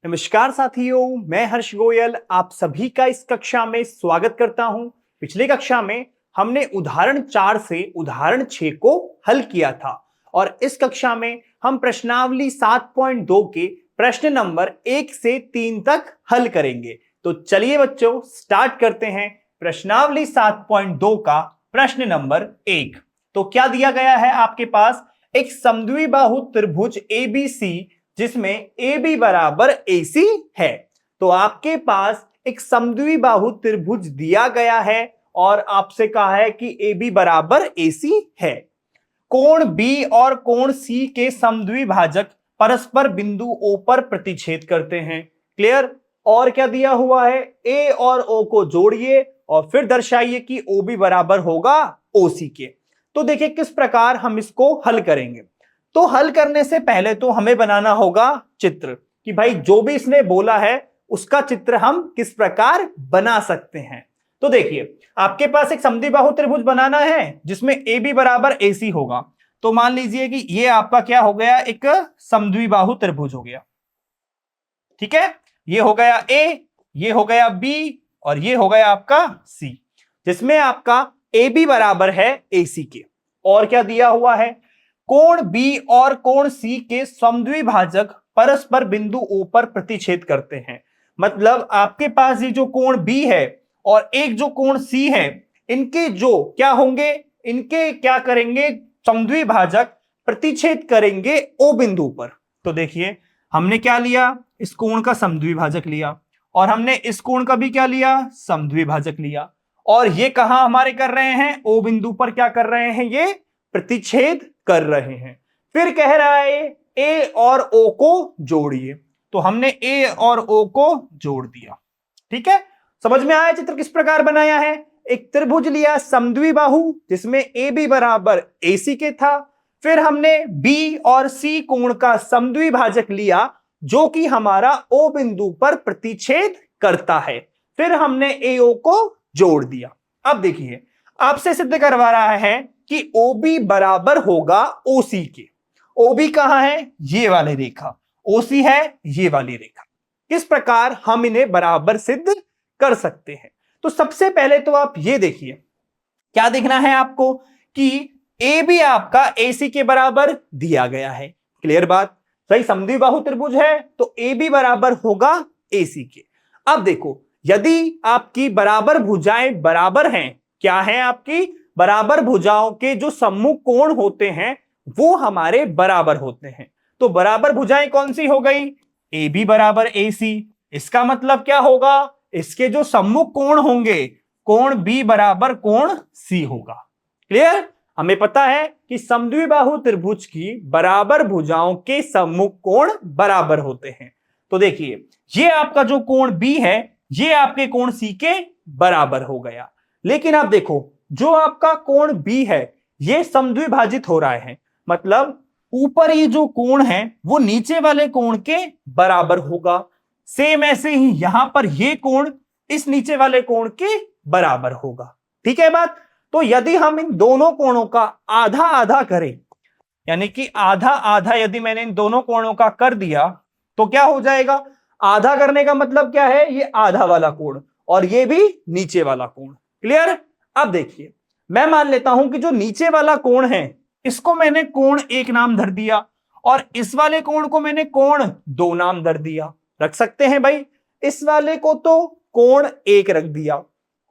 नमस्कार साथियों, मैं हर्ष गोयल आप सभी का इस कक्षा में स्वागत करता हूं। पिछली कक्षा में हमने उदाहरण 4 से उदाहरण 6 को हल किया था और इस कक्षा में हम प्रश्नावली 7.2 के प्रश्न नंबर 1 से 3 तक हल करेंगे। तो चलिए बच्चों स्टार्ट करते हैं प्रश्नावली 7.2 का प्रश्न नंबर 1। तो क्या दिया गया है आपके पास, एक समद्विबाहु त्रिभुज ABC जिसमें AB बराबर AC है। तो आपके पास एक समद्विबाहु त्रिभुज दिया गया है और आपसे कहा है कि AB बराबर AC है। कोण B और कोण C के समद्विभाजक परस्पर बिंदु O पर प्रतिच्छेद करते हैं। क्लियर। और क्या दिया हुआ है, A और O को जोड़िए और फिर दर्शाइए कि OB बराबर होगा OC के। तो देखिए किस प्रकार हम इसको हल करेंगे। तो हल करने से पहले तो हमें बनाना होगा चित्र कि भाई जो भी इसने बोला है उसका चित्र हम किस प्रकार बना सकते हैं। तो देखिए आपके पास एक समद्विबाहु त्रिभुज बनाना है जिसमें AB बराबर AC होगा। तो मान लीजिए कि ये आपका क्या हो गया, एक समद्विबाहु त्रिभुज हो गया। ठीक है, ये हो गया A, ये हो गया B और ये हो गया आपका C, जिसमें आपका AB बराबर है AC के। और क्या दिया हुआ है, कोण B और कोण C के समद्विभाजक परस्पर बिंदु O पर प्रतिच्छेद करते हैं। मतलब आपके पास ये जो कोण B है और एक जो कोण C है, इनके जो क्या होंगे, इनके क्या करेंगे, समद्विभाजक प्रतिच्छेद करेंगे O बिंदु पर। तो देखिए हमने क्या लिया, इस कोण का समद्विभाजक लिया और हमने इस कोण का भी क्या लिया, समद्विभाजक लिया। और ये कहां हमारे कर रहे हैं, O बिंदु पर क्या कर रहे हैं, ये प्रतिच्छेद कर रहे हैं। फिर कह रहा है A और O को जोड़िए। तो हमने A और O को जोड़ दिया। ठीक है, समझ में आया चित्र किस प्रकार बनाया है। एक त्रिभुज लिया समद्विबाहु जिसमें AB बराबर AC के था। फिर हमने B और C कोण का समद्विभाजक लिया जो कि हमारा O बिंदु पर प्रतिच्छेद करता है। फिर हमने AO को जोड़ दिया। अब देखिए आपसे सिद्ध करवा रहा है कि OB बराबर होगा OC के। OB कहां है, ये वाली रेखा, OC है ये वाली रेखा। किस प्रकार हम इन्हें बराबर सिद्ध कर सकते हैं। तो सबसे पहले तो आप ये देखिए, क्या देखना है आपको कि AB आपका AC के बराबर दिया गया है। क्लियर बात, सही, समद्विबाहु त्रिभुज है तो AB बराबर होगा AC के। अब देखो यदि आपकी बराबर भुजाएं बराबर हैं, क्या है आपकी बराबर भुजाओं के जो सम्मुख कोण होते हैं वो हमारे बराबर होते हैं। तो बराबर भुजाएं कौन सी हो गई, AB बराबर AC। इसका मतलब क्या होगा, इसके जो सम्मुख कोण होंगे, कोण B बराबर कोण C होगा। क्लियर, हमें पता है कि समद्विबाहु त्रिभुज की बराबर भुजाओं के सम्मुख कोण बराबर होते हैं। तो देखिए ये आपका जो कोण B है ये आपके कोण C के बराबर हो गया। लेकिन आप देखो जो आपका कोण B है ये समद्विभाजित हो रहा है, मतलब ऊपर ये जो कोण है वो नीचे वाले कोण के बराबर होगा। सेम ऐसे ही यहां पर ये कोण इस नीचे वाले कोण के बराबर होगा। ठीक है बात। तो यदि हम इन दोनों कोणों का आधा आधा करें, यानी कि आधा आधा यदि मैंने इन दोनों कोणों का कर दिया तो क्या हो जाएगा, आधा करने का मतलब क्या है, ये आधा वाला कोण और ये भी नीचे वाला कोण। क्लियर। अब देखिए मैं मान लेता हूं कि जो नीचे वाला कोण है इसको मैंने कोण 1 नाम धर दिया और इस वाले कोण को मैंने कोण 2 नाम धर दिया। रख सकते हैं भाई, इस वाले को तो कोण 1 रख दिया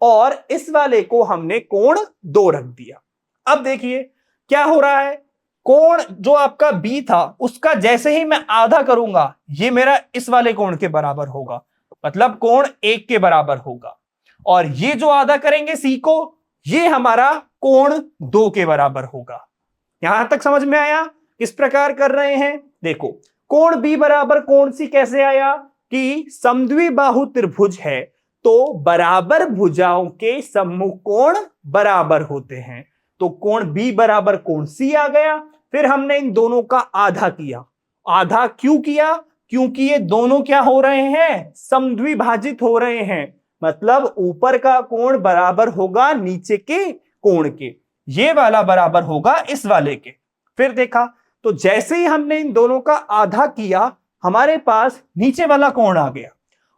और इस वाले को हमने कोण 2 रख दिया। अब देखिए क्या हो रहा है, कोण जो आपका B था उसका जैसे ही मैं आधा करूंगा ये मेरा इस वाले कोण के बराबर होगा, मतलब कोण 1 के बराबर होगा। और ये जो आधा करेंगे C को, ये हमारा कोण 2 के बराबर होगा। यहां तक समझ में आया किस प्रकार कर रहे हैं। देखो कोण B बराबर कोण C कैसे आया कि समद्विबाहु त्रिभुज है तो बराबर भुजाओं के सम्मुख कोण बराबर होते हैं। तो कोण B बराबर कोण C आ गया। फिर हमने इन दोनों का आधा किया। आधा क्यों किया, क्योंकि ये दोनों क्या हो रहे हैं, समद्विभाजित हो रहे हैं। मतलब ऊपर का कोण बराबर होगा नीचे के कोण के, ये वाला बराबर होगा इस वाले के। फिर देखा तो जैसे ही हमने इन दोनों का आधा किया हमारे पास नीचे वाला कोण आ गया।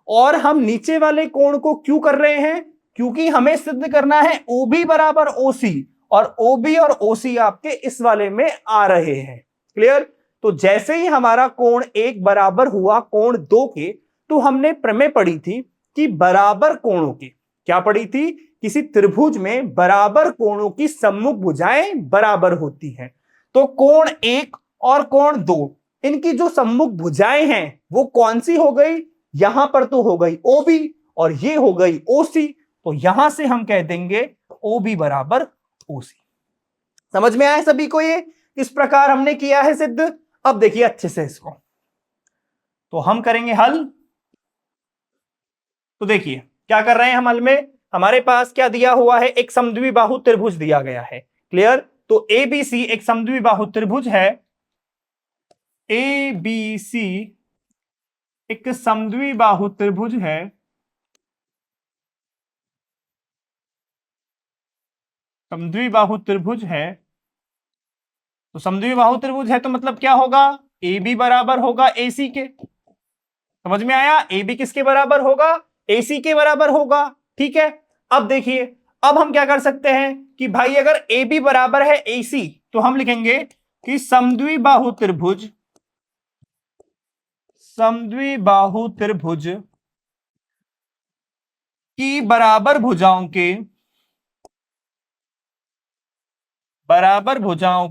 और हम नीचे वाले कोण को क्यों कर रहे हैं? क्योंकि हमें सिद्ध करना है OB बराबर OC, और OB और OC आपके इस वाले में आ रहे हैं। क्लियर? तो जैसे ही हमारा कोण 1 बराबर हुआ कोण 2 के, तो हमने प्रमेय पढ़ी थी कि बराबर कोणों की, क्या पढ़ी थी? किसी त्रिभुज में बराबर कोणों की सम्मुख भुजाएं बराबर होती हैं। तो कोण 1 और कोण 2, इनकी जो सम्मुख भुजाएं हैं वो कौन सी हो गई? यहां पर तो हो गई OB और ये हो गई OC, तो यहां से हम कह देंगे OB बराबर OC। समझ में आया सभी को? ये किस प्रकार हमने किया है सिद्ध? अब देखिए अच्छे से इसको, तो हम करेंगे हल। तो देखिए क्या कर रहे हैं हम हल में, हमारे पास क्या दिया हुआ है? एक समद्विबाहु त्रिभुज दिया गया है। क्लियर? तो ABC एक समद्विबाहु त्रिभुज है। ABC एक समद्विबाहु त्रिभुज है। समद्विबाहु त्रिभुज है। तो समद्विबाहु त्रिभुज है तो मतलब क्या होगा? AB बराबर होगा AC के। समझ में आया? AB किसके बराबर होगा? AC के बराबर होगा। ठीक है, अब देखिए, अब हम क्या कर सकते हैं कि भाई अगर AB बराबर है AC, तो हम लिखेंगे कि समद्विबाहु त्रिभुज, समद्विबाहु त्रिभुज की बराबर भुजाओं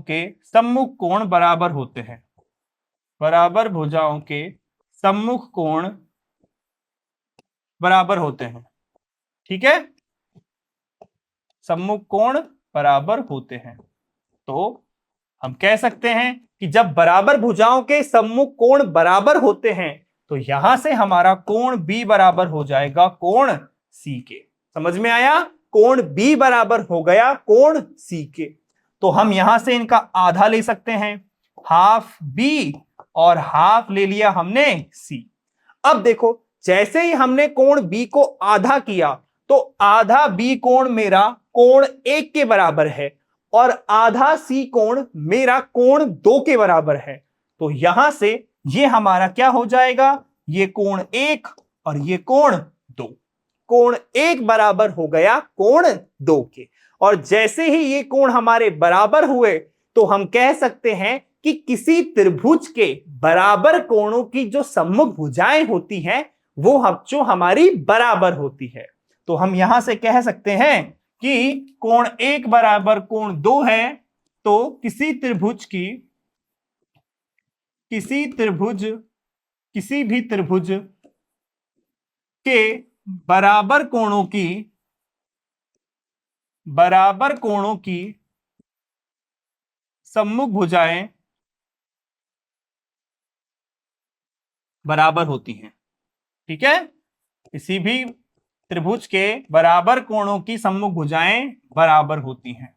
के सम्मुख कोण बराबर होते हैं। बराबर भुजाओं के सम्मुख कोण बराबर होते हैं। ठीक है, सम्मुख कोण बराबर होते हैं। तो हम कह सकते हैं कि जब बराबर भुजाओं के सम्मुख कोण बराबर होते हैं, तो यहां से हमारा कोण B बराबर हो जाएगा कोण C के। समझ में आया? कोण B बराबर हो गया कोण C के। तो हम यहां से इनका आधा ले सकते हैं, हाफ B, और हाफ ले लिया हमने C। अब देखो, जैसे ही हमने कोण B को आधा किया, तो आधा B कोण मेरा कोण 1 के बराबर है, और आधा C कोण मेरा कोण 2 के बराबर है। तो यहां से ये हमारा क्या हो जाएगा? ये कोण 1 और ये कोण 2। कोण 1 बराबर हो गया कोण 2 के। और जैसे ही ये कोण हमारे बराबर हुए, तो हम कह सकते हैं कि किसी त्रिभुज के बराबर कोणों की जो सम्मुख भुजाएं होती हैं, वो जो हमारी बराबर होती है। तो हम यहां से कह सकते हैं कि कोण 1 बराबर कोण 2 है, तो किसी भी त्रिभुज के बराबर कोणों की सम्मुख भुजाएं बराबर होती हैं। ठीक है, किसी भी त्रिभुज के बराबर कोणों की सम्मुख भुजाएं बराबर होती हैं।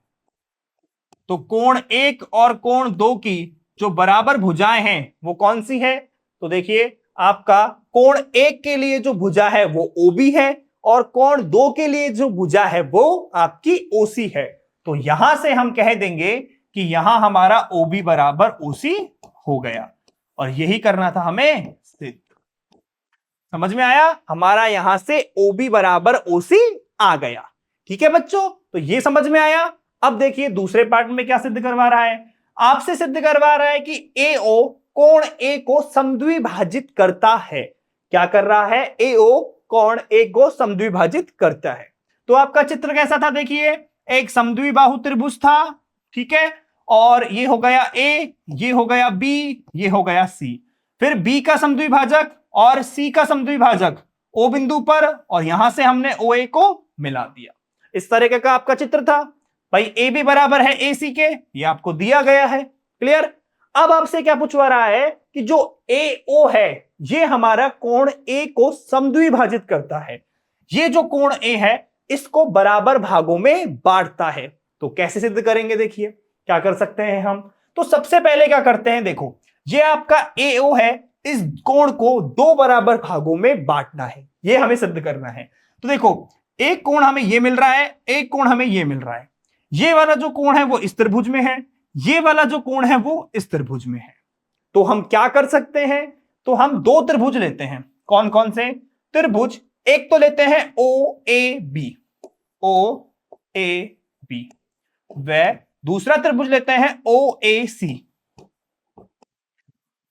तो कोण 1 और कोण 2 की जो बराबर भुजाएं हैं वो कौन सी है? तो देखिए, आपका कोण 1 के लिए जो भुजा है वो OB है, और कोण 2 के लिए जो भुजा है वो आपकी OC है। तो यहां से हम कह देंगे कि यहां हमारा OB बराबर OC हो गया, और यही करना था हमें सिद्ध। समझ में आया? हमारा यहां से OB बराबर OC आ गया। ठीक है बच्चों, तो ये समझ में आया। अब देखिए दूसरे पार्ट में क्या सिद्ध करवा रहा है, आपसे सिद्ध करवा रहा है कि AO कोण A को समद्विभाजित करता है। क्या कर रहा है? AO कोण A को समद्विभाजित करता है। तो आपका चित्र कैसा था? देखिए, एक समद्विबाहु त्रिभुज था। ठीक है, और ये हो गया A, ये हो गया B, ये हो गया C। फिर B का समद्विभाजक और C का समद्विभाजक O बिंदु पर, और यहां से हमने OA को मिला दिया। इस तरह का आपका चित्र था। भाई AB बराबर है AC के, ये आपको दिया गया है। क्लियर? अब आपसे क्या पूछवा रहा है कि जो AO है, ये हमारा कोण A को समद्विभाजित करता है। ये जो कोण A है, इसको बराबर भागों में बांटता है। तो कैसे सिद्ध करेंगे? देखिए क्या कर सकते हैं हम। तो सबसे पहले क्या करते हैं, देखो, ये आपका AO है, इस कोण को 2 बराबर भागों में बांटना है, ये हमें सिद्ध करना है। तो देखो, एक कोण हमें ये मिल रहा है, एक कोण हमें ये मिल रहा है। ये वाला जो कोण है वो इस त्रिभुज में है, ये वाला जो कोण है वो इस त्रिभुज में है। तो हम क्या कर सकते हैं? तो हम दो त्रिभुज लेते हैं। कौन कौन से त्रिभुज? एक तो लेते हैं ओ A B, O A B, व दूसरा त्रिभुज लेते हैं ओ ए सी।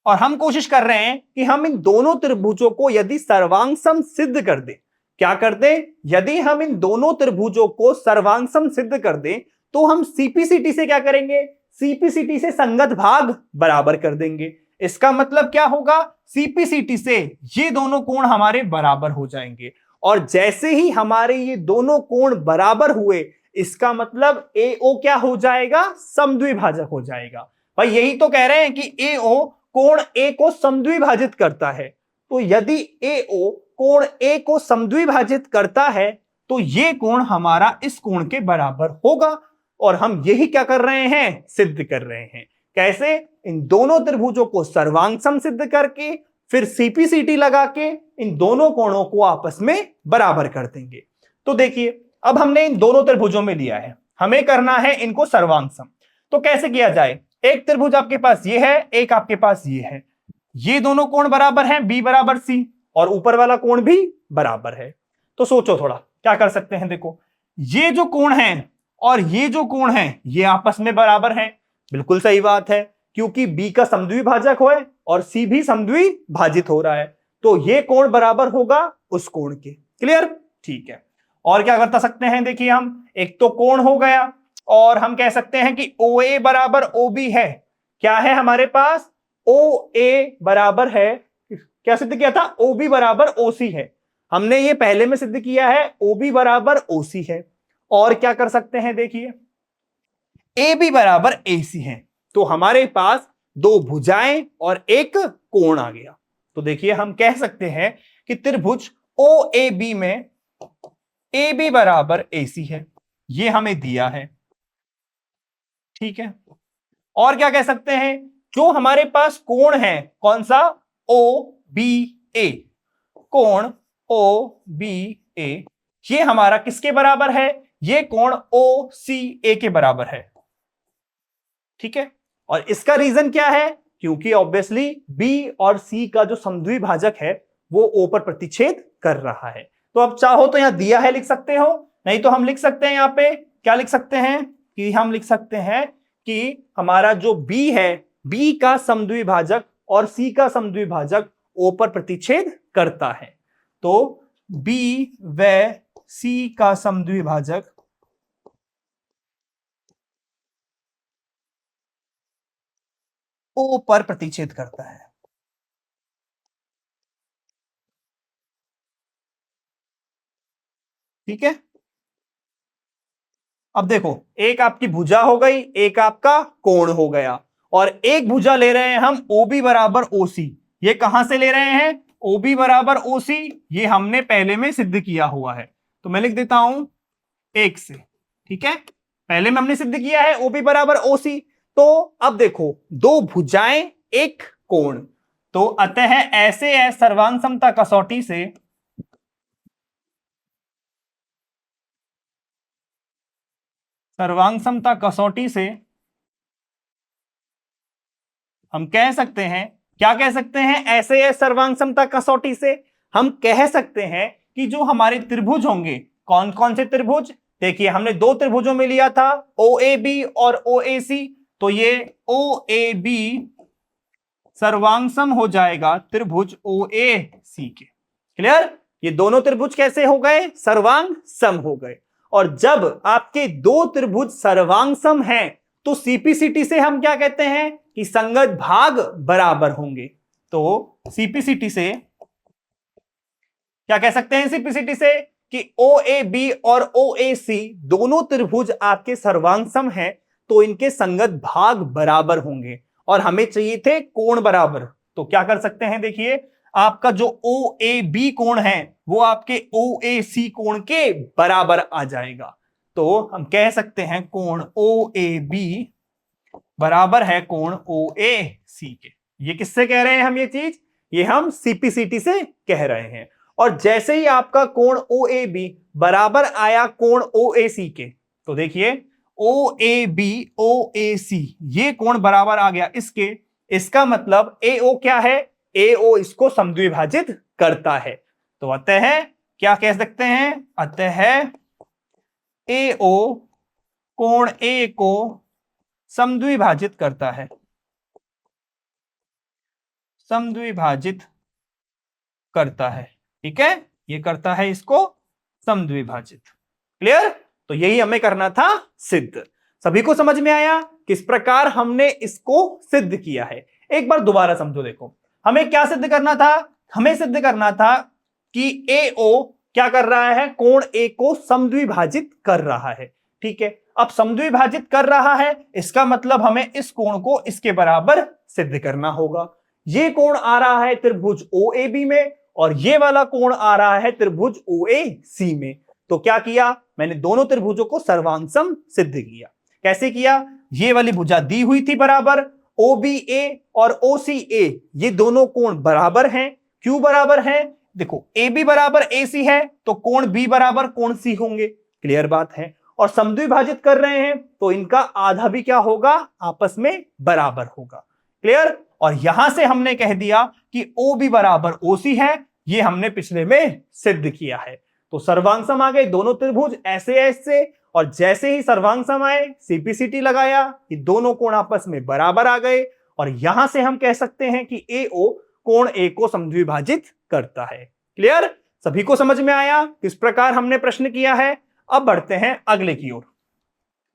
और हम कोशिश कर रहे हैं कि हम इन दोनों त्रिभुजों को यदि सर्वांग सम सिद्ध कर दे, क्या कर दे? यदि हम इन दोनों त्रिभुजों को सर्वांग सम सिद्ध कर दे तो हम सीपीसीटी से क्या करेंगे? सीपीसीटी से संगत भाग बराबर कर देंगे। इसका मतलब क्या होगा? सीपीसीटी से ये दोनों कोण हमारे बराबर हो जाएंगे। और जैसे ही हमारे ये दोनों कोण बराबर हुए, इसका मतलब एओ क्या हो जाएगा? समद्विभाजक हो जाएगा। भाई यही तो कह रहे हैं कि एओ कोण ए को समद्विभाजित करता है। तो यदि एओ कोण ए को समद्विभाजित करता है तो ये कोण हमारा इस कोण के बराबर होगा। और हम यही क्या कर रहे हैं? सिद्ध कर रहे हैं। कैसे? इन दोनों त्रिभुजों को सर्वांग सम सिद्ध करके फिर सीपीसीटी लगा के इन दोनों कोणों को आपस में बराबर कर देंगे। तो देखिए, अब हमने इन दोनों त्रिभुजों में लिया है, हमें करना है इनको सर्वांग सम। तो कैसे किया जाए? एक त्रिभुज आपके पास ये है, एक आपके पास ये है, ये दोनों कोण बराबर हैं, बी बराबर सी, और ऊपर वाला कोण भी बराबर है। तो सोचो थोड़ा क्या कर सकते हैं। देखो, ये जो कोण है और ये जो कोण है ये आपस में बराबर हैं। बिल्कुल सही बात है, क्योंकि बी का समद्विभाजक है और सी भी समद्विभाजित हो रहा है, तो ये कोण बराबर होगा उस कोण के। क्लियर? ठीक है। और क्या कर सकते हैं? देखिए, हम एक तो कोण हो गया, और हम कह सकते हैं कि ओ ए बराबर ओ बी है। क्या है हमारे पास? ओ ए बराबर है, क्या सिद्ध किया था? ओ बी बराबर ओ सी है। हमने ये पहले में सिद्ध किया है, ओ बी बराबर ओ सी है। और क्या कर सकते हैं? देखिए, ए बी बराबर ए सी है, तो हमारे पास दो भुजाएं और एक कोण आ गया। तो देखिए, हम कह सकते हैं कि त्रिभुज ओ ए बी में ए बी बराबर ए सी है, ये हमें दिया है। ठीक है। और क्या कह सकते हैं? जो हमारे पास कोण है, कौन सा? ओ बी ए, कोण ओ बी ए, ये हमारा किसके बराबर है? ये कोण ओ सी ए के बराबर है। ठीक है। और इसका रीजन क्या है? क्योंकि ऑब्वियसली बी और सी का जो समद्विभाजक है वो ओ पर प्रतिच्छेद कर रहा है। तो अब चाहो तो यहां दिया है लिख सकते हो, नहीं तो हम लिख सकते हैं, यहां पे क्या लिख सकते हैं कि हम लिख सकते हैं कि हमारा जो बी है, बी का समद्विभाजक और सी का समद्विभाजक ओ पर प्रतिच्छेद करता है। तो बी व सी का समद्विभाजक ओ पर प्रतिच्छेद करता है। ठीक है। अब देखो, एक आपकी भुजा हो गई, एक आपका कोण हो गया, और एक भुजा ले रहे हैं हम ओ बी बराबर ओ सी। ये कहां से ले रहे हैं? ओ बी बराबर ओ सी, ये हमने पहले में सिद्ध किया हुआ है, तो मैं लिख देता हूं एक से। ठीक है, पहले में हमने सिद्ध किया है ओ बी बराबर ओ सी। तो अब देखो, दो भुजाएं एक कोण, तो अतः ऐसे है सर्वांग समता कसौटी से सर्वांग समता कसौटी से हम कह सकते हैं, क्या कह सकते हैं? ऐसे है सर्वांग समता कसौटी से हम कह सकते हैं कि जो हमारे त्रिभुज होंगे, कौन कौन से त्रिभुज? देखिए, हमने दो त्रिभुजों में लिया था, ओ ए बी और ओ ए सी, तो ये ओ ए बी सर्वांग सम हो जाएगा त्रिभुज ओ ए सी के। क्लियर? ये दोनों त्रिभुज कैसे हो गए? सर्वांग सम हो गए। और जब आपके दो त्रिभुज सर्वांग सम हैं तो सीपीसीटी से हम क्या कहते हैं कि संगत भाग बराबर होंगे। तो सीपीसीटी से क्या कह सकते हैं? सीपीसीटी से कि ओ ए बी और ओ ए सी दोनों त्रिभुज आपके सर्वांग सम हैं, तो इनके संगत भाग बराबर होंगे, और हमें चाहिए थे कोण बराबर। तो क्या कर सकते हैं? देखिए, आपका जो ओ ए बी कोण है वो आपके ओ ए सी कोण के बराबर आ जाएगा। तो हम कह सकते हैं कोण ओ ए बी बराबर है कोण ओ ए सी के। ये किससे कह रहे हैं हम? ये चीज ये हम सीपीसीटी से कह रहे हैं। और जैसे ही आपका कोण ओ ए बी बराबर आया कोण ओ ए सी के, तो देखिए ओ ए बी ओ ए सी ये कोण बराबर आ गया इसके। इसका मतलब ए ओ क्या है? AO इसको समद्विभाजित करता है। तो अतः क्या कह सकते हैं, अतः AO कोण A को समद्विभाजित करता है, समद्विभाजित करता है। ठीक है, ये करता है इसको समद्विभाजित। क्लियर? तो यही हमें करना था सिद्ध। सभी को समझ में आया किस प्रकार हमने इसको सिद्ध किया है? एक बार दोबारा समझो। देखो, हमें क्या सिद्ध करना था? हमें सिद्ध करना था कि AO क्या कर रहा है, कोण A को समद्विभाजित कर रहा है। ठीक है, अब समद्विभाजित कर रहा है, इसका मतलब हमें इस कोण को इसके बराबर सिद्ध करना होगा। ये कोण आ रहा है त्रिभुज OAB में और ये वाला कोण आ रहा है त्रिभुज OAC में। तो क्या किया मैंने, दोनों त्रिभुजों को सर्वांग सिद्ध किया। कैसे किया? ये वाली भुजा दी हुई थी बराबर, OBA और OCA ये दोनों कोण बराबर हैं। क्यों बराबर हैं? देखो, AB बराबर AC है तो कोण B बराबर कोण C होंगे। क्लियर बात है? और समद्विभाजित कर रहे हैं तो इनका आधा भी क्या होगा, आपस में बराबर होगा। क्लियर? और यहां से हमने कह दिया कि OB बराबर OC है, ये हमने पिछले में सिद्ध किया है। तो सर्वांग सम आ गए दोनों त्रिभुज ऐसे ऐसे, और जैसे ही सर्वांग सम आए CPCT लगाया, ये दोनों कोण आपस में बराबर आ गए। और यहां से हम कह सकते हैं कि AO कोण A को समद्विभाजित करता है। क्लियर? सभी को समझ में आया किस प्रकार हमने प्रश्न किया है? अब बढ़ते हैं अगले की ओर।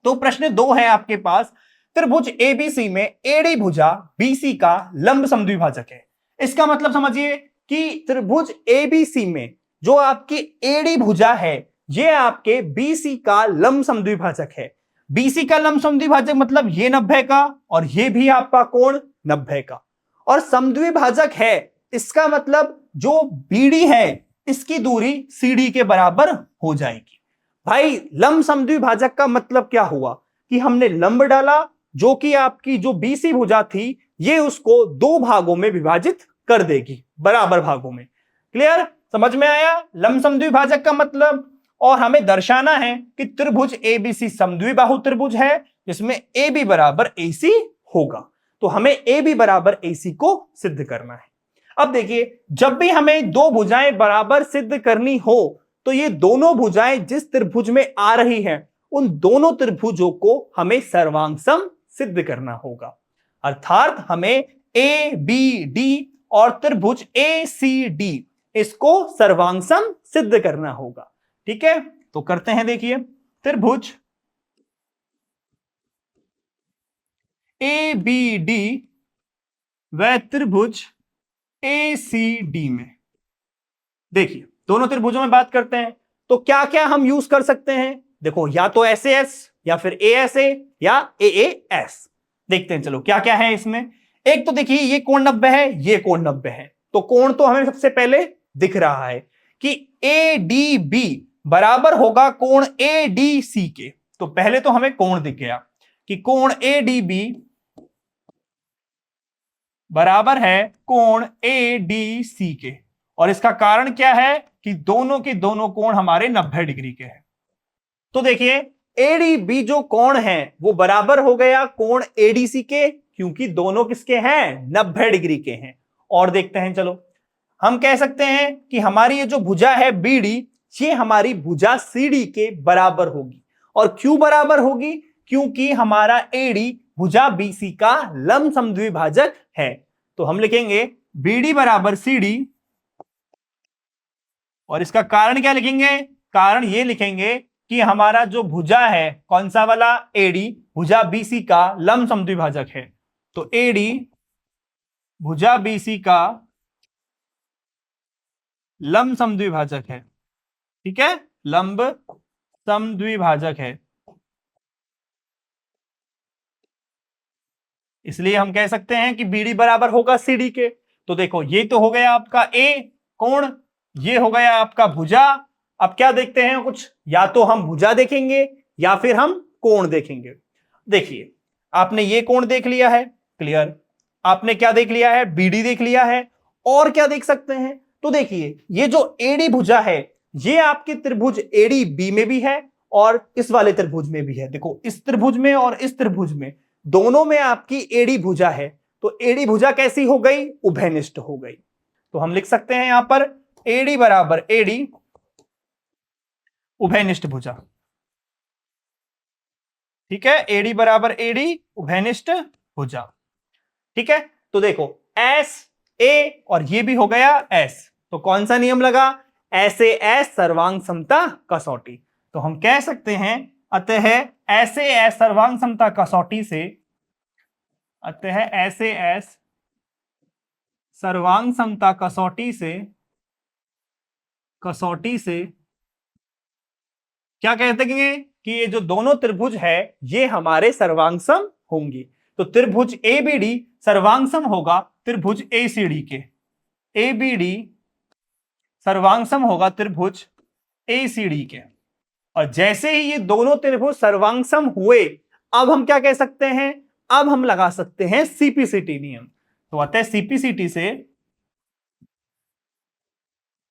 तो प्रश्न 2 है आपके पास, त्रिभुज ABC में AD भुजा BC का लंब समद्विभाजक है। इसका मतलब समझिए कि त्रिभुज ABC में जो आपकी AD भुजा है, ये आपके BC का लंब समद्विभाजक है। BC का लंब समद्विभाजक मतलब ये 90 का और ये भी आपका कोण 90 का, और समद्विभाजक है, इसका मतलब जो BD है इसकी दूरी CD के बराबर हो जाएगी। भाई, लंब समद्विभाजक का मतलब क्या हुआ कि हमने लंब डाला जो कि आपकी जो BC भुजा थी ये उसको 2 भागों में विभाजित कर देगी, बराबर भागों में। क्लियर? समझ में आया लंब समद्विभाजक का मतलब? और हमें दर्शाना है कि त्रिभुज ABC समद्विबाहु त्रिभुज है जिसमें AB बराबर AC होगा। तो हमें AB बराबर AC को सिद्ध करना है। अब देखिए, जब भी हमें 2 भुजाएं बराबर सिद्ध करनी हो तो ये दोनों भुजाएं जिस त्रिभुज में आ रही हैं उन दोनों त्रिभुजों को हमें सर्वांग सम सिद्ध करना होगा। अर्थात हमें ABD और त्रिभुज ACD इसको सर्वांग सम सिद्ध करना होगा। ठीक है, तो करते हैं। देखिए, त्रिभुज ABD व त्रिभुज ACD में, देखिए दोनों त्रिभुजों में बात करते हैं तो क्या क्या हम यूज कर सकते हैं? देखो, या तो SAS या फिर ASA या AAS। देखते हैं चलो क्या क्या है इसमें। एक तो देखिए, ये कोण 90 है, ये कोण 90 है, तो कोण तो हमें सबसे पहले दिख रहा है कि ADB बराबर होगा कोण ADC के। तो पहले तो हमें कोण दिख गया कि कोण ADB बराबर है कोण ADC के, और इसका कारण क्या है कि दोनों के दोनों कोण हमारे 90 डिग्री के हैं। तो देखिए, ADB जो कोण है वो बराबर हो गया कोण ADC के, क्योंकि दोनों किसके हैं, 90 डिग्री के हैं। और देखते हैं, चलो हम कह सकते हैं कि हमारी ये जो भुजा है BD, ये हमारी भुजा CD के बराबर होगी। और क्यों बराबर होगी? क्योंकि हमारा AD भुजा BC का लंब समद्विभाजक है। तो हम लिखेंगे BD बराबर CD, और इसका कारण क्या लिखेंगे? कारण ये लिखेंगे कि हमारा जो भुजा है, कौन सा वाला, AD भुजा BC का लंब समद्विभाजक है। तो AD भुजा BC का लंब समद्विभाजक है। ठीक है, लंब समद्विभाजक है, इसलिए हम कह सकते हैं कि BD बराबर होगा CD के। तो देखो, ये तो हो गया आपका A कोण, ये हो गया आपका भुजा। अब क्या देखते हैं कुछ, या तो हम भुजा देखेंगे या फिर हम कोण देखेंगे। देखिए, आपने ये कोण देख लिया है, क्लियर। आपने क्या देख लिया है, BD देख लिया है। और क्या देख सकते हैं? तो देखिए, ये जो AD भुजा है ये आपके त्रिभुज ADB में भी है और इस वाले त्रिभुज में भी है। देखो, इस त्रिभुज में और इस त्रिभुज में, दोनों में आपकी AD भुजा है। तो एडी भुजा कैसी हो गई? उभयनिष्ठ हो गई। तो हम लिख सकते हैं यहां पर एडी बराबर एडी उभयनिष्ठ भुजा। ठीक है, एडी बराबर एडी उभयनिष्ठ भुजा। ठीक है, तो देखो एस ए और ये भी हो गया एस, तो कौन सा नियम लगा? ऐसे एस सर्वांग समता कसौटी। तो हम कह सकते हैं अतः ऐसे एस सर्वांग समता कसौटी से, अतः ऐसे एस सर्वांग समता कसौटी से क्या कहते हैं कि ये जो दोनों त्रिभुज है ये हमारे सर्वांगसम होंगी। तो त्रिभुज एबीडी सर्वांगसम होगा त्रिभुज एसीडी के। एबीडी सर्वांगसम होगा त्रिभुज एसीडी के। और जैसे ही ये दोनों त्रिभुज सर्वांगसम हुए, अब हम क्या कह सकते हैं? अब हम लगा सकते हैं सीपीसीटी नियम। तो अतः सीपीसीटी से,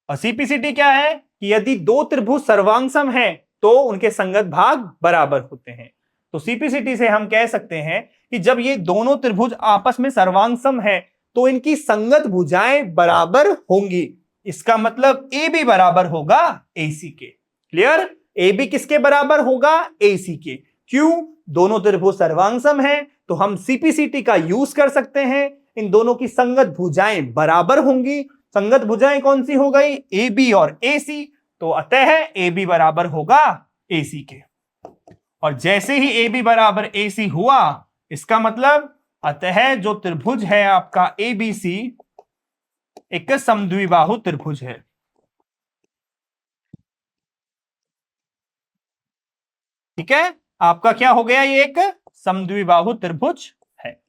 और सीपीसीटी क्या है कि यदि दो त्रिभुज सर्वांगसम है तो उनके संगत भाग बराबर होते हैं। तो सीपीसीटी से हम कह सकते हैं कि जब ये दोनों त्रिभुज आपस में सर्वांगसम है तो इनकी संगत भुजाएं बराबर होंगी। इसका मतलब ए बी बराबर होगा एसी के। क्लियर? ए बी किसके बराबर होगा? एसी के। क्यों? दोनों त्रिभुज सर्वांगसम है तो हम सीपीसीटी का यूज कर सकते हैं। इन दोनों की संगत भुजाएं बराबर होंगी। संगत भुजाएं कौन सी हो गई? ए बी और ए सी। तो अतः ए बी बराबर होगा ए सी के। और जैसे ही ए बी बराबर ए सी हुआ, इसका मतलब अतः जो त्रिभुज है आपका ए बी सी एक समद्विबाहु त्रिभुज है। ठीक है, आपका क्या हो गया? ये एक समद्विबाहु त्रिभुज है।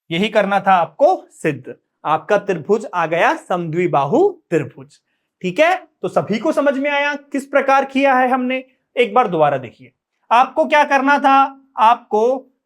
यही करना था आपको सिद्ध। आपका त्रिभुज आ गया समद्विबाहु त्रिभुज। ठीक है, तो सभी को समझ में आया किस प्रकार किया है हमने? एक बार दोबारा देखिए। आपको क्या करना था?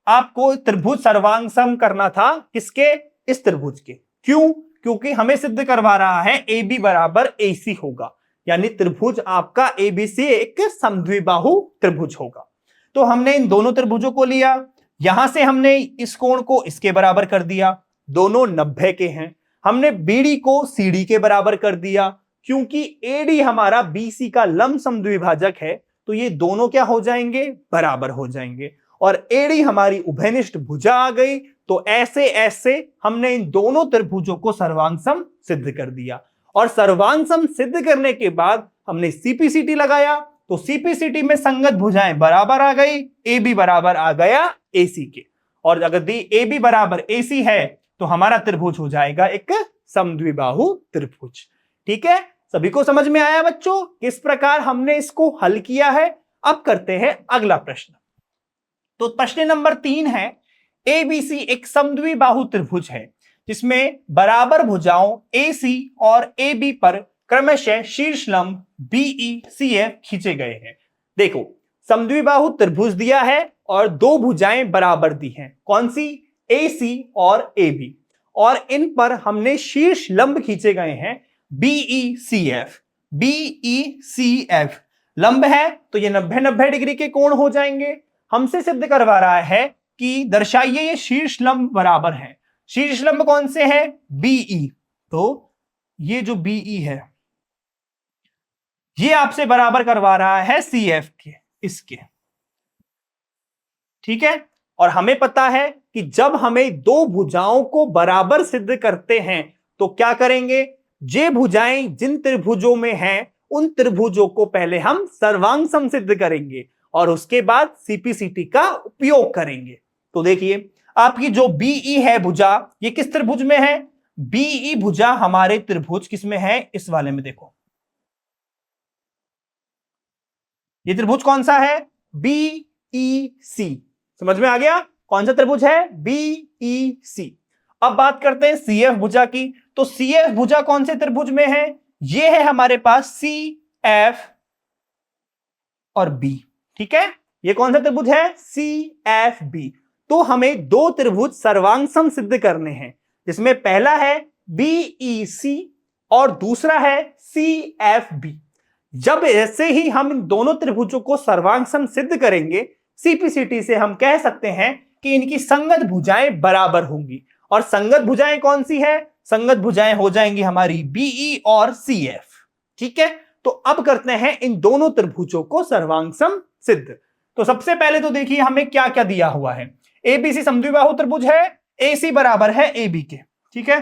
आपको त्रिभुज सर्वांगसम करना था। किसके? इस त्रिभुज के। क्यों? क्योंकि हमें सिद्ध करवा रहा है ए बी बराबर ए सी होगा, यानी त्रिभुज आपका एबीसी एक समद्विबाहु त्रिभुज होगा। तो हमने इन दोनों त्रिभुजों को लिया, यहां से हमने इस कोण को इसके बराबर कर दिया, दोनों 90 के हैं। हमने बीडी को सीडी के बराबर कर दिया, क्योंकि एडी हमारा बीसी का लंब समद्विभाजक है, तो ये दोनों क्या हो जाएंगे? बराबर हो जाएंगे। और एडी हमारी उभयनिष्ठ भुजा आ गई। तो ऐसे हमने इन दोनों त्रिभुजों को सर्वांगसम सिद्ध कर दिया। और सर्वांगसम सिद्ध करने के बाद हमने सीपीसीटी लगाया, तो सीपीसीटी में संगत भुजाएं बराबर आ गई, ए बी बराबर आ गया एसी के। और अगर ए बी बराबर एसी है तो हमारा त्रिभुज हो जाएगा एक समद्विबाहु त्रिभुज। ठीक है, सभी को समझ में आया बच्चों किस प्रकार हमने इसको हल किया है? अब करते हैं अगला प्रश्न। तो प्रश्न नंबर 3 है, एबीसी एक समद्विबाहु त्रिभुज है जिसमें बराबर भुजाओं AC और AB पर क्रमशः शीर्ष लंब BECF खींचे गए हैं। देखो, समद्विबाहु त्रिभुज दिया है और दो भुजाएं बराबर दी हैं। कौन सी? AC और AB। और इन पर हमने शीर्ष लंब खींचे गए हैं BECF। BECF लंब है तो ये 90-90 डिग्री के कोण हो जाएंगे। हमसे सिद्ध करवा रहा है कि दर्शाइए ये शीर्ष लंब बराबर हैं। शीर्ष लंब कौन से हैं? BE। तो ये जो BE है ये आपसे बराबर करवा रहा है CF के, इसके। ठीक है, और हमें पता है कि जब हमें दो भुजाओं को बराबर सिद्ध करते हैं तो क्या करेंगे? जे भुजाएं जिन त्रिभुजों में हैं उन त्रिभुजों को पहले हम सर्वांगसम सिद्ध करेंगे और उसके बाद सीपीसीटी का उपयोग करेंगे। तो देखिए, आपकी जो BE है भुजा, ये किस त्रिभुज में है? BE भुजा हमारे त्रिभुज किसमें है? इस वाले में। देखो, ये त्रिभुज कौन सा है? BEC। समझ में आ गया कौन सा त्रिभुज है? BEC। अब बात करते हैं CF भुजा की। तो CF भुजा कौन से त्रिभुज में है? ये है हमारे पास CF और B। ठीक है, ये कौन सा त्रिभुज है? CFB। तो हमें दो त्रिभुज सर्वांगसम सिद्ध करने हैं, जिसमें पहला है BEC और दूसरा है CFB। जब ऐसे ही हम इन दोनों त्रिभुजों को सर्वांगसम सिद्ध करेंगे, सीपीसीटी से हम कह सकते हैं कि इनकी संगत भुजाएं बराबर होंगी। और संगत भुजाएं कौन सी है? संगत भुजाएं हो जाएंगी हमारी बीई और सीएफ। ठीक है, तो अब करते हैं इन दोनों त्रिभुजों को सर्वांग सिद्ध। तो सबसे पहले तो देखिए हमें क्या क्या दिया हुआ है। एबीसी समद्विबाहु त्रिभुज है, एसी बराबर है एबी के। ठीक है,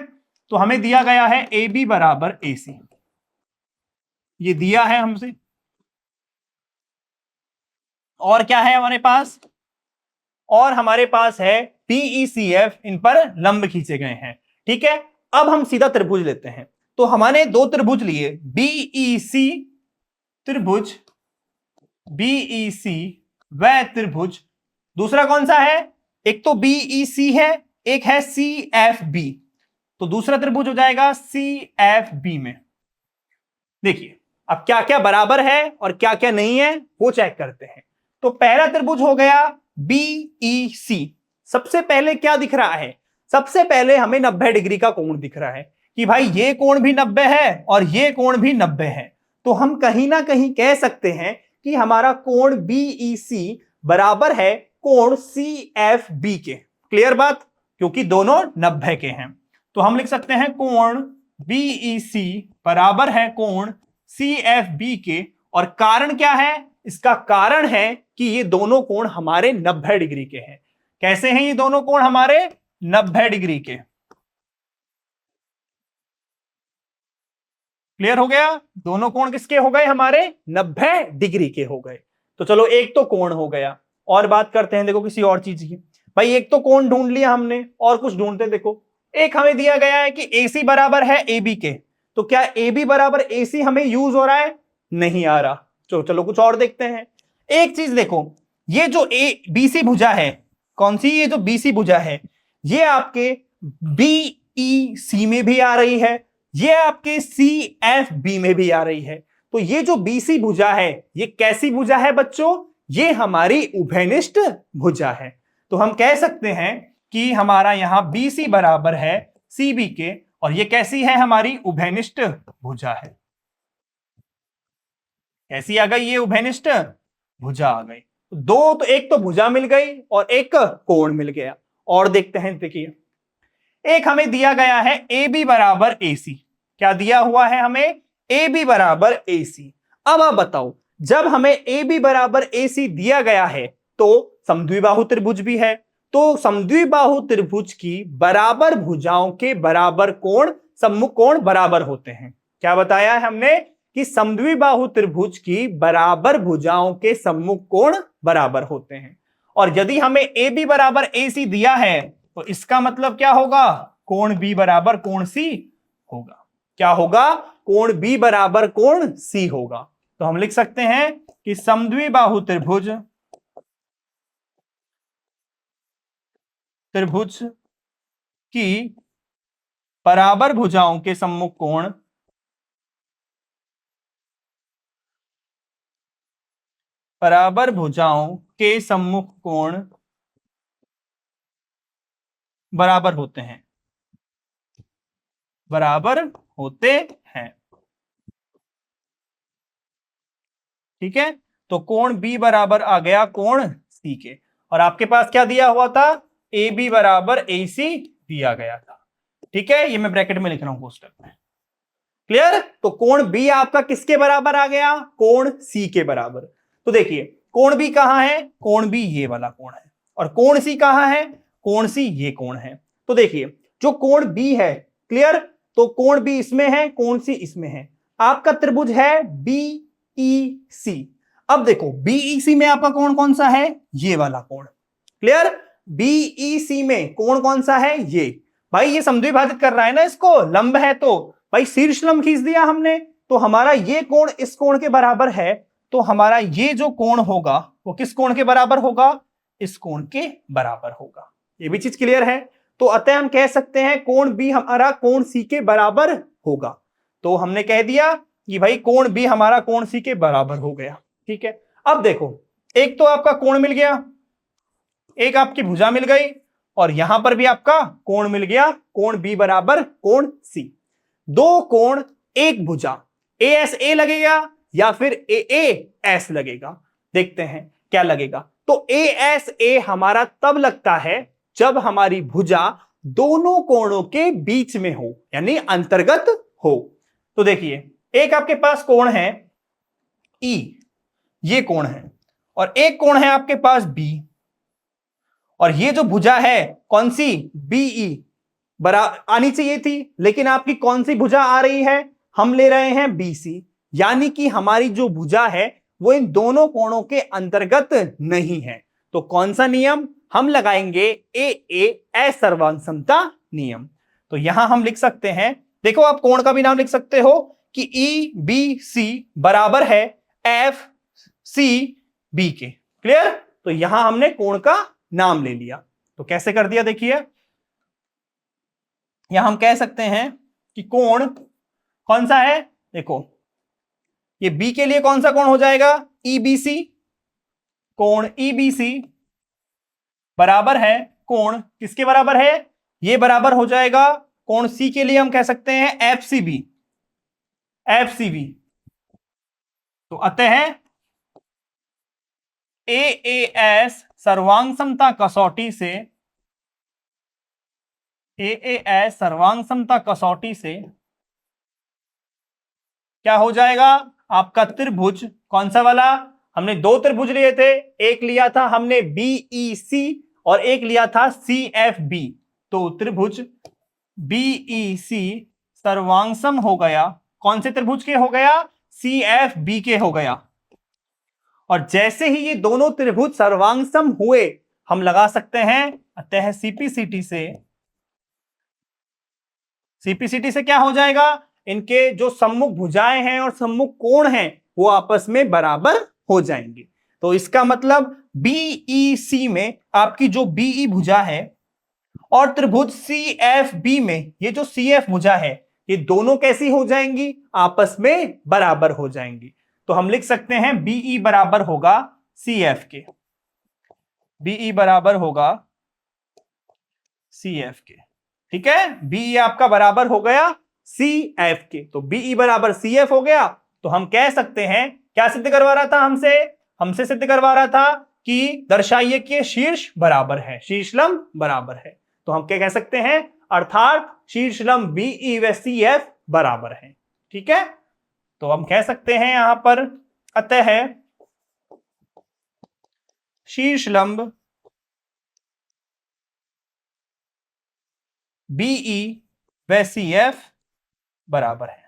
तो हमें दिया गया है एबी बराबर एसी, ये दिया है हमसे। और क्या है हमारे पास? और हमारे पास है पीईसीएफ, इन पर लंब खींचे गए हैं। ठीक है, अब हम सीधा त्रिभुज लेते हैं। तो हमने दो त्रिभुज लिए, बीईसी त्रिभुज, बीईसी वह त्रिभुज, दूसरा कौन सा है? एक तो बीईसी है, एक है सीएफबी। तो दूसरा त्रिभुज हो जाएगा सीएफबी में। देखिए अब क्या क्या बराबर है और क्या क्या नहीं है वो चेक करते हैं। तो पहला त्रिभुज हो गया बीईसी। सबसे पहले क्या दिख रहा है? सबसे पहले हमें 90 डिग्री का कोण दिख रहा है कि भाई ये कोण भी 90 है और ये कोण भी 90 है। तो हम कहीं ना कहीं कह सकते हैं कि हमारा कोण बीईसी बराबर है कोण सीएफबी के। क्लियर बात? क्योंकि दोनों 90 के हैं। तो हम लिख सकते हैं कोण बीईसी बराबर है कोण सीएफबी के। और कारण क्या है? इसका कारण है कि ये दोनों कोण हमारे 90 डिग्री के हैं। कैसे हैं ये दोनों कोण हमारे? 90 डिग्री के। क्लियर हो गया? दोनों कोण किसके हो गए? हमारे 90 डिग्री के हो गए। तो चलो एक तो कोण हो गया, और बात करते हैं देखो किसी और चीज की। भाई एक तो कोण ढूंढ लिया हमने, और कुछ ढूंढते हैं। देखो एक हमें दिया गया है कि AC बराबर है AB के। तो क्या AB बराबर AC हमें यूज हो रहा है? नहीं आ रहा। चलो कुछ और देखते हैं। एक चीज देखो, ये जो BC भुजा है, कौन सी? ये जो BC भुजा है, ये आपके BEC में भी आ रही है, ये आपके CFB में भी आ रही है। तो ये जो BC भुजा है ये कैसी भुजा है बच्चों? ये हमारी उभयनिष्ठ भुजा है। तो हम कह सकते हैं कि हमारा यहां BC बराबर है CB के, और ये कैसी है? हमारी उभयनिष्ठ भुजा है। कैसी आ गई? ये उभयनिष्ठ भुजा आ गई। दो तो, एक तो भुजा मिल गई और एक कोण मिल गया। और देखते हैं, देखिए एक हमें दिया गया है AB बराबर AC। क्या दिया हुआ है हमें? AB बराबर AC। अब आप बताओ, जब हमें AB बराबर AC दिया गया है तो समद्विबाहु त्रिभुज भी है, तो समद्विबाहु त्रिभुज की बराबर भुजाओं के बराबर कोण, सम्मुख कोण बराबर होते हैं। क्या बताया है हमने? कि समद्विबाहु त्रिभुज की बराबर भुजाओं के सम्मुख कोण बराबर होते हैं। और यदि हमें AB बराबर AC दिया है तो इसका मतलब क्या होगा? कोण B बराबर कोण C होगा। क्या होगा? कोण B बराबर कोण C होगा। तो हम लिख सकते हैं कि समद्विबाहु त्रिभुज की बराबर भुजाओं के सम्मुख कोण बराबर भुजाओं के सम्मुख कोण बराबर होते हैं, बराबर होते हैं। ठीक है, तो कोण B बराबर आ गया कोण C के। और आपके पास क्या दिया हुआ था? AB बराबर AC दिया गया था। ठीक है, ये मैं ब्रैकेट में लिख रहा हूं पोस्टर में। क्लियर? तो कोण B आपका किसके बराबर आ गया? कोण C के बराबर। तो देखिए कोण B कहां है? कोण B ये वाला कोण है। और कोण C कहां है? कोण C ये कोण है। तो देखिए जो कोण B है, क्लियर, तो कोण B इसमें है, कोण C इसमें है। आपका त्रिभुज है BEC। अब देखो BEC में आपका कोण कौन सा है? ये वाला कोण। क्लियर? BEC में कोण कौन सा है? ये। भाई ये समद्विभाजित कर रहा है ना इसको, लंब है, तो भाई शीर्ष लंब खींच दिया हमने। तो हमारा ये कोण इस कोण के बराबर है, तो हमारा ये जो कोण होगा वो किस कोण के बराबर होगा? इस कोण के बराबर होगा। ये भी चीज क्लियर है। तो अतः हम कह सकते हैं कोण B हमारा कोण C के बराबर होगा। तो हमने कह दिया कि भाई कोण B हमारा कोण C के बराबर हो गया। ठीक है, अब देखो एक तो आपका कोण मिल गया, एक आपकी भुजा मिल गई, और यहां पर भी आपका कोण मिल गया, कोण B बराबर कोण C। दो कोण एक भुजा, ASA लगेगा या फिर AAS लगेगा? देखते हैं क्या लगेगा। तो ASA हमारा तब लगता है जब हमारी भुजा दोनों कोणों के बीच में हो, यानी अंतर्गत हो। तो देखिए, एक आपके पास कोण है E, ये कोण है, और एक कोण है आपके पास B, और ये जो भुजा है कौन सी, BE, आनी चाहिए थी, लेकिन आपकी कौन सी भुजा आ रही है, हम ले रहे हैं BC, यानी कि हमारी जो भुजा है वो इन दोनों कोणों के अंतर्गत नहीं है। तो कौन सा नियम हम लगाएंगे, असर्वांग समता नियम। तो यहां हम लिख सकते हैं, देखो आप कोण का भी नाम लिख सकते हो कि EBC बराबर है FCB के। क्लियर? तो यहां हमने कोण का नाम ले लिया। तो कैसे कर दिया, देखिए यहां हम कह सकते हैं कि कोण कौन सा है, देखो ये B के लिए कौन सा कोण हो जाएगा, EBC। कोण EBC बराबर है कोण किसके बराबर है, ये बराबर हो जाएगा कोण C के लिए हम कह सकते हैं FCB। तो अतः AAS सर्वांग समता कसौटी से, AAS सर्वांग समता कसौटी से क्या हो जाएगा, आपका त्रिभुज कौन सा वाला, हमने दो त्रिभुज लिए थे, एक लिया था हमने BEC और एक लिया था CFB। तो त्रिभुज BEC सर्वांगसम हो गया, कौन से त्रिभुज के हो गया, CFB के हो गया। और जैसे ही ये दोनों त्रिभुज सर्वांगसम हुए, हम लगा सकते हैं अतः CPCT से क्या हो जाएगा, इनके जो सम्मुख भुजाएं हैं और सम्मुख कोण हैं वो आपस में बराबर हो जाएंगे। तो इसका मतलब BEC में आपकी जो BE भुजा है और त्रिभुज CFB में ये जो CF भुजा है, ये दोनों कैसी हो जाएंगी, आपस में बराबर हो जाएंगी। तो हम लिख सकते हैं BE बराबर होगा CF के, BE बराबर होगा CF के। ठीक है, BE आपका बराबर हो गया CF के, तो BE बराबर CF हो गया। तो हम कह सकते हैं, क्या सिद्ध करवा रहा था हमसे सिद्ध करवा रहा था कि दर्शाइए कि शीर्ष बराबर है, शीर्षलंब बराबर है। तो हम क्या कह सकते हैं, अर्थात शीर्षलंब BE व CF बराबर है। ठीक है, तो हम कह सकते हैं यहां पर अतः शीर्षलंब BE व CF बराबर है।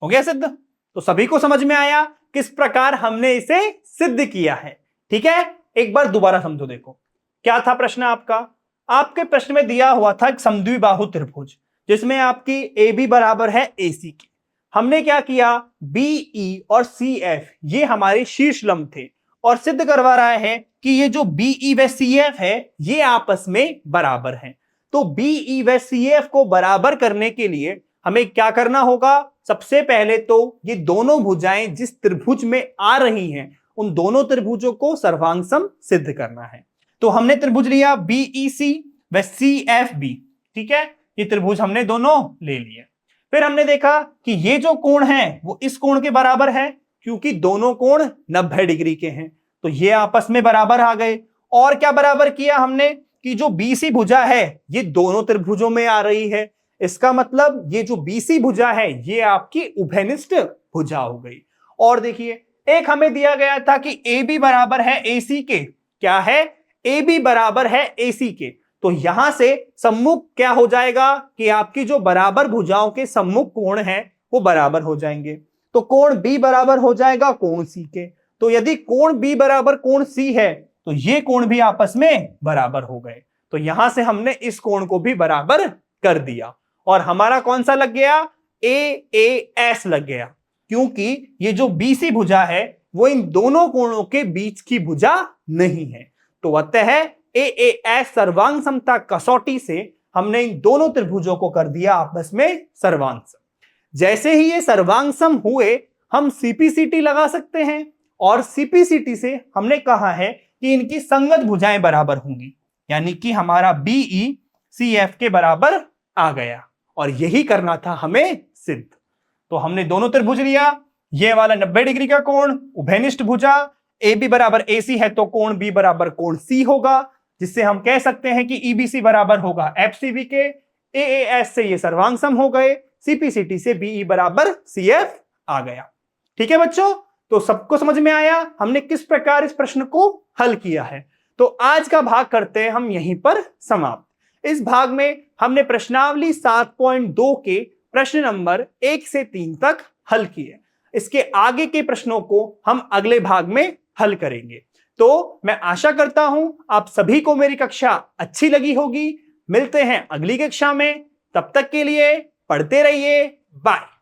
हो गया सिद्ध? तो सभी को समझ में आया किस प्रकार हमने इसे सिद्ध किया है। ठीक है, एक बार दोबारा समझो। देखो क्या था प्रश्न आपका, आपके प्रश्न में दिया हुआ था एक समद्विबाहु त्रिभुज जिसमें आपकी AB बराबर है AC की। हमने क्या किया, BE और CF ये हमारे शीर्षलंब थे और सिद्ध करवा रहा है कि ये जो BE व CF है ये आपस में बराबर हैं। तो BE व CF को बराबर करने के लिए हमें क्या करना होगा, सबसे पहले तो ये दोनों भुजाएं जिस त्रिभुज में आ रही हैं उन दोनों त्रिभुजों को सर्वांगसम सिद्ध करना है। तो हमने त्रिभुज लिया BEC व CFB। ठीक है, ये त्रिभुज हमने दोनों ले लिए। फिर हमने देखा कि ये जो कोण है वो इस कोण के बराबर है, क्योंकि दोनों कोण 90 डिग्री के हैं, तो ये आपस में बराबर आ गए। और क्या बराबर किया हमने कि जो BC भुजा है ये दोनों त्रिभुजों में आ रही है, इसका मतलब ये जो BC भुजा है ये आपकी उभयनिष्ठ भुजा हो गई। और देखिए एक हमें दिया गया था कि AB बराबर है AC के, क्या है, AB बराबर है AC के। तो यहां से सम्मुख क्या हो जाएगा कि आपकी जो बराबर भुजाओं के सम्मुख कोण हैं वो बराबर हो जाएंगे। तो कोण B बराबर हो जाएगा कोण C के। तो यदि कोण B बराबर कोण C है तो ये कोण भी आपस में बराबर हो गए। तो यहां से हमने इस कोण को भी बराबर कर दिया और हमारा कौन सा लग गया, AAS लग गया, क्योंकि ये जो BC भुजा है वो इन दोनों कोणों के बीच की भुजा नहीं है। तो अतः AAS सर्वांग समता कसौटी से हमने इन दोनों त्रिभुजों को कर दिया आपस में सर्वांगसम। जैसे ही ये सर्वांगसम हुए हम CPCT लगा सकते हैं और CPCT से हमने कहा है कि इनकी संगत भुजाएं बराबर होंगी, यानी कि हमारा BE CF के बराबर आ गया और यही करना था हमें सिद्ध। तो हमने दोनों त्रिभुज लिया, ये वाला 90 डिग्री का कोण उभयनिष्ठ भुजा, ए बी बराबर ए सी है तो कोण बी बराबर कोण सी होगा, जिससे हम कह सकते हैं कि ईबीसी बराबर होगा एफसीबी के। एएएस से ये सर्वांग सम हो गए, सीपीसीटी से बीई बराबर सीएफ आ गया। ठीक है बच्चों, तो सबको समझ में आया हमने किस प्रकार इस प्रश्न को हल किया है। तो आज का भाग करते हैं हम यहीं पर समाप्त। इस भाग में हमने प्रश्नावली 7.2 के प्रश्न नंबर 1 से 3 तक हल किए। इसके आगे के प्रश्नों को हम अगले भाग में हल करेंगे। तो मैं आशा करता हूं आप सभी को मेरी कक्षा अच्छी लगी होगी। मिलते हैं अगली कक्षा में, तब तक के लिए पढ़ते रहिए, बाय।